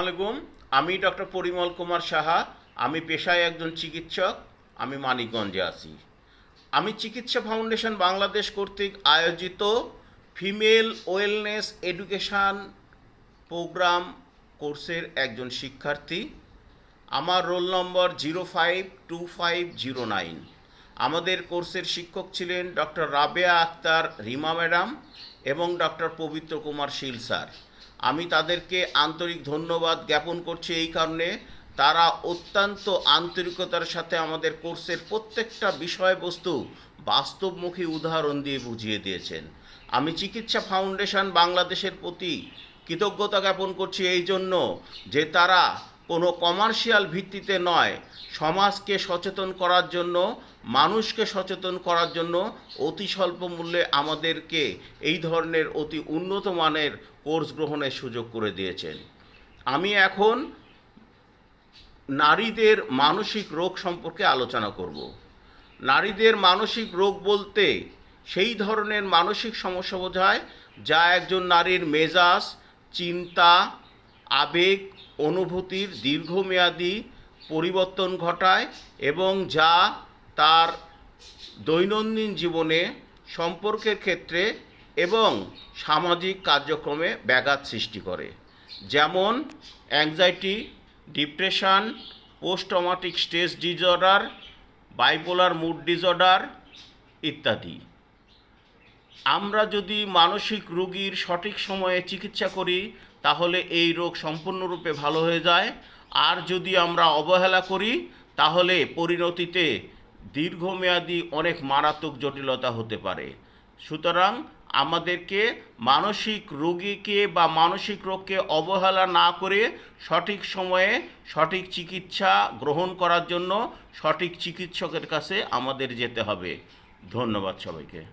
আলাইকুম। আমি ডক্টর পরিমল কুমার সাহা। আমি পেশায় একজন চিকিৎসক। আমি মানিকগঞ্জে আছি। আমি চিকিৎসা ফাউন্ডেশন বাংলাদেশ কর্তৃক আয়োজিত ফিমেল ওয়েলনেস এডুকেশান প্রোগ্রাম কোর্সের একজন শিক্ষার্থী। আমার রোল নম্বর 052509। আমাদের কোর্সের শিক্ষক ছিলেন ডক্টর রাবেয়া আক্তার রিমা ম্যাডাম এবং ডক্টর পবিত্র কুমার শীল স্যার। আমি তাদেরকে আন্তরিক ধন্যবাদ জ্ঞাপন করছি এই কারণে, তারা অত্যন্ত আন্তরিকতার সাথে আমাদের কোর্সের প্রত্যেকটা বিষয়বস্তু বাস্তবমুখী উদাহরণ দিয়ে বুঝিয়ে দিয়েছেন। আমি চিকিৎসা ফাউন্ডেশন বাংলাদেশের প্রতি কৃতজ্ঞতা জ্ঞাপন করছি এই জন্য যে তারা কোনো কমার্শিয়াল ভিত্তিতে নয়, সমাজকে সচেতন করার জন্য, মানুষকে সচেতন করার জন্য অতি স্বল্প মূল্যে আমাদেরকে এই ধরনের অতি উন্নত মানের কোর্স গ্রহণের সুযোগ করে দিয়েছেন। আমি এখন নারীদের মানসিক রোগ সম্পর্কে আলোচনা করব। নারীদের মানসিক রোগ বলতে সেই ধরনের মানসিক সমস্যা বোঝায় যা একজন নারীর মেজাজ, চিন্তা, আবেগ, অনুভূতির দীর্ঘমেয়াদী পরিবর্তন ঘটায় এবং যা তার দৈনন্দিন জীবনে, সম্পর্কের ক্ষেত্রে এবং সামাজিক কার্যক্রমে ব্যাঘাত সৃষ্টি করে। যেমন anxiety, depression, post traumatic stress disorder, bipolar mood disorder ইত্যাদি। আমরা যদি মানসিক রোগীর সঠিক সময়ে চিকিৎসা করি তাহলে এই রোগ সম্পূর্ণরূপে ভালো হয়ে যায়। আর যদি আমরা অবহেলা করি তাহলে পরিণতিতে দীর্ঘমেয়াদী অনেক মারাত্মক জটিলতা হতে পারে। সুতরাং আমাদেরকে মানসিক রোগীকে বা মানসিক রোগকে অবহেলা না করে সঠিক সময়ে সঠিক চিকিৎসা গ্রহণ করার জন্য সঠিক চিকিৎসকের কাছে আমাদের যেতে হবে। ধন্যবাদ সবাইকে।